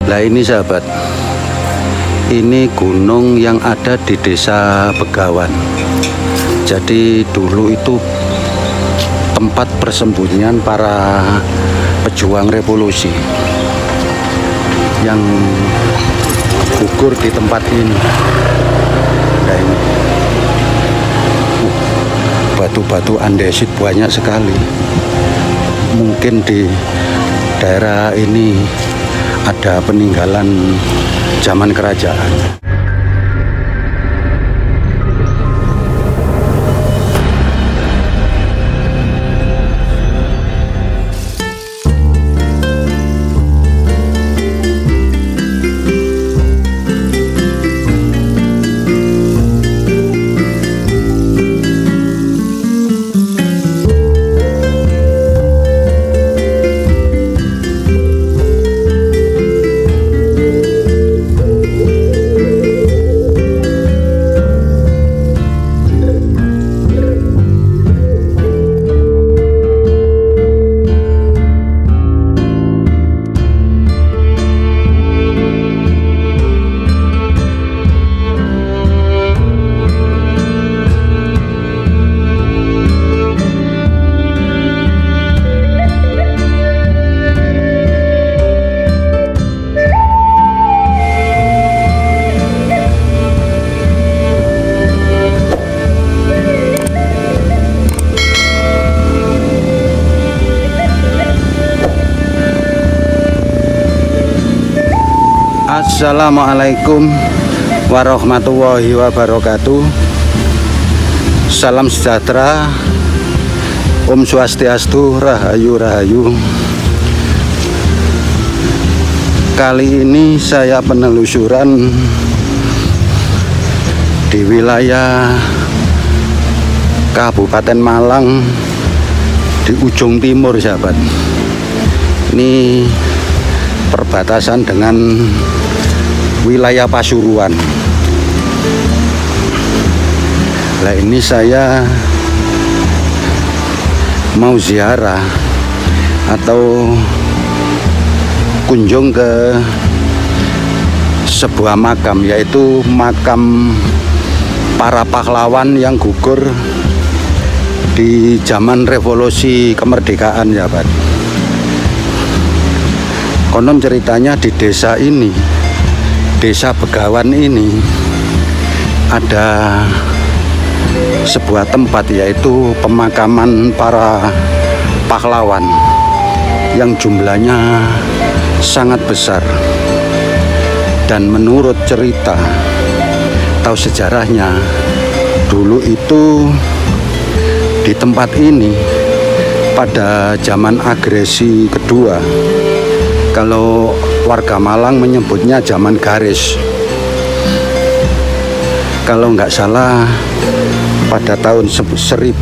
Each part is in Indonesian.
Nah ini sahabat, ini gunung yang ada di desa Begawan. Jadi dulu itu tempat persembunyian para pejuang revolusi yang gugur di tempat ini. Nah ini batu-batu andesit banyak sekali. Mungkin di daerah ini ada peninggalan zaman kerajaan. Assalamualaikum warahmatullahi wabarakatuh. Salam sejahtera, Om Swastiastu, Rahayu Rahayu. Kali ini saya penelusuran di wilayah Kabupaten Malang di ujung timur sahabat. Ini perbatasan dengan wilayah Pasuruan. Nah ini saya mau ziarah atau kunjung ke sebuah makam, yaitu makam para pahlawan yang gugur di zaman revolusi kemerdekaan ya Pak. Konon ceritanya di desa ini, Desa Begawan ini, ada sebuah tempat yaitu pemakaman para pahlawan yang jumlahnya sangat besar. Dan menurut cerita atau sejarahnya, dulu itu di tempat ini pada zaman agresi kedua, kalau warga Malang menyebutnya zaman garis. Kalau nggak salah pada tahun 1948.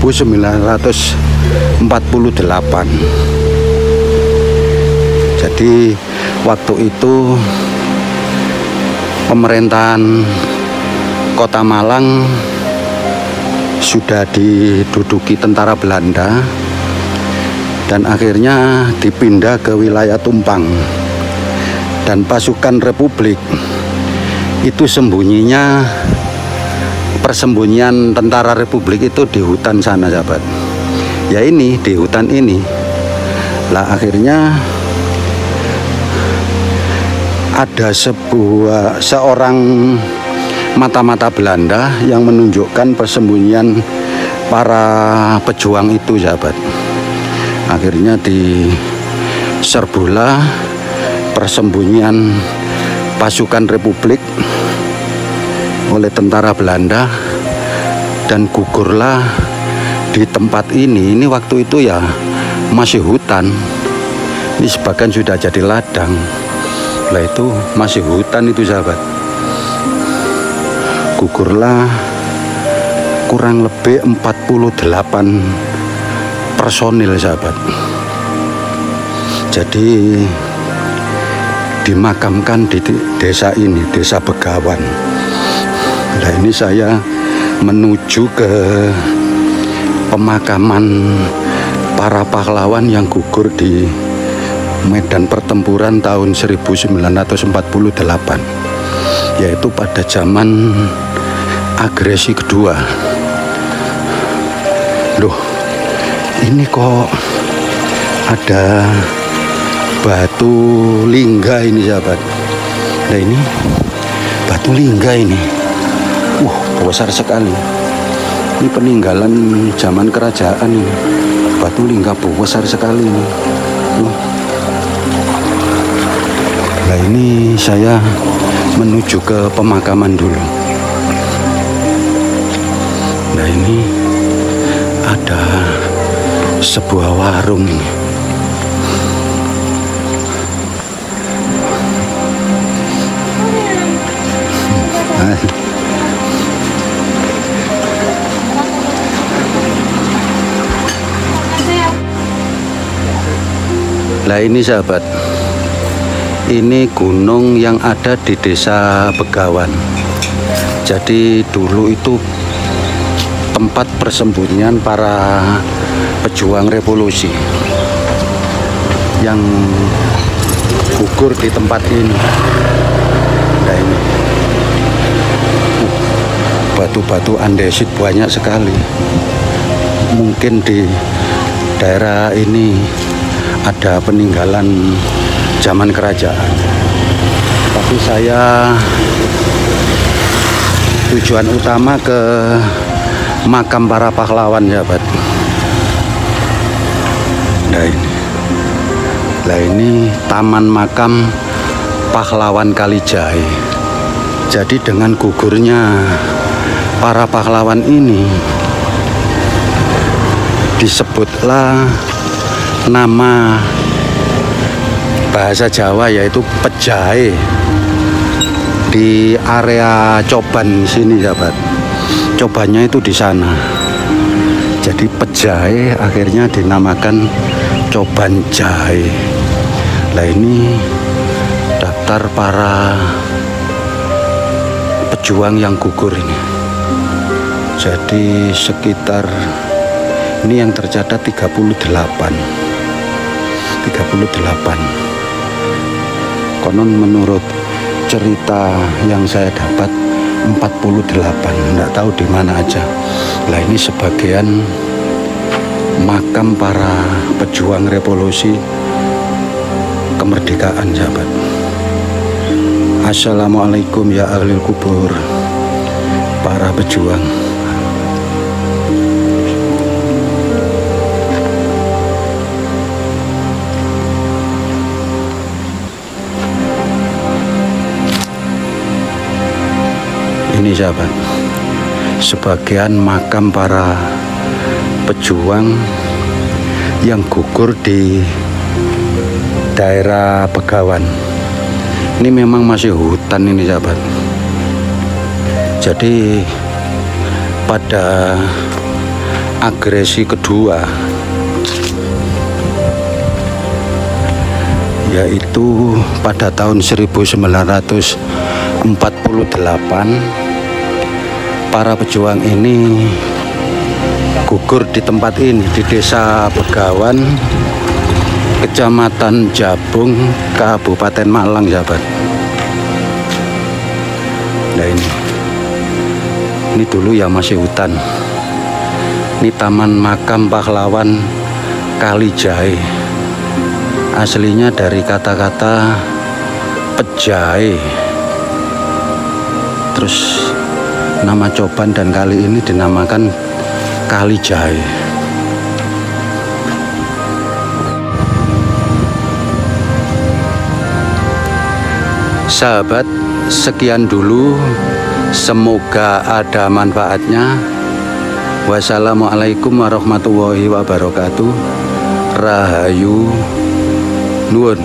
Jadi waktu itu pemerintahan Kota Malang sudah diduduki tentara Belanda dan akhirnya dipindah ke wilayah Tumpang. Dan pasukan Republik itu sembunyinya, persembunyian tentara Republik itu di hutan sana sahabat. Ya ini di hutan ini lah akhirnya ada seorang mata-mata Belanda yang menunjukkan persembunyian para pejuang itu sahabat. Akhirnya diserbulah persembunyian pasukan Republik oleh tentara Belanda dan gugurlah di tempat ini. Ini waktu itu ya masih hutan, ini sebagian sudah jadi ladang. Lah itu masih hutan itu sahabat. Gugurlah kurang lebih 48 personil sahabat. Jadi dimakamkan di desa ini, Desa Begawan. Nah ini saya menuju ke pemakaman para pahlawan yang gugur di medan pertempuran tahun 1948, yaitu pada zaman agresi kedua. Loh, ini kok ada batu lingga ini sahabat. Nah ini batu lingga ini, besar sekali. Ini peninggalan zaman kerajaan ini. Batu lingga besar sekali ini. Nah ini saya menuju ke pemakaman dulu. Nah ini ada sebuah warung ini. Nah ini sahabat, ini gunung yang ada di desa Begawan. Jadi dulu itu tempat persembunyian para pejuang revolusi yang gugur di tempat ini. Nah ini batu-batu andesit banyak sekali. Mungkin di daerah ini ada peninggalan zaman kerajaan, tapi saya tujuan utama ke makam para pahlawan sahabat. Nah ini taman makam pahlawan Kalijahe. Jadi dengan gugurnya para pahlawan ini disebutlah nama bahasa Jawa yaitu Pejahe di area Coban sini sahabat. Cobannya itu di sana. Jadi Pejahe akhirnya dinamakan Coban Jahe. Nah ini daftar para pejuang yang gugur ini. Jadi sekitar ini yang tercatat 38. Konon menurut cerita yang saya dapat 48, nggak tahu di mana aja. Nah ini sebagian makam para pejuang revolusi kemerdekaan sahabat. Assalamualaikum ya ahlul kubur, para pejuang. Ini sahabat, sebagian makam para pejuang yang gugur di daerah Begawan. Ini memang masih hutan ini sahabat. Jadi pada agresi kedua, yaitu pada tahun 1948, para pejuang ini gugur di tempat ini, di desa Begawan, Kecamatan Jabung, Kabupaten Malang sahabat. Nah ini dulu ya masih hutan. Ini taman makam pahlawan Kalijahe. Aslinya dari kata-kata Pejahe. Terus nama Coban dan kali ini dinamakan Kalijahe. Sahabat, sekian dulu. Semoga ada manfaatnya. Wassalamualaikum warahmatullahi wabarakatuh. Rahayu nuwun.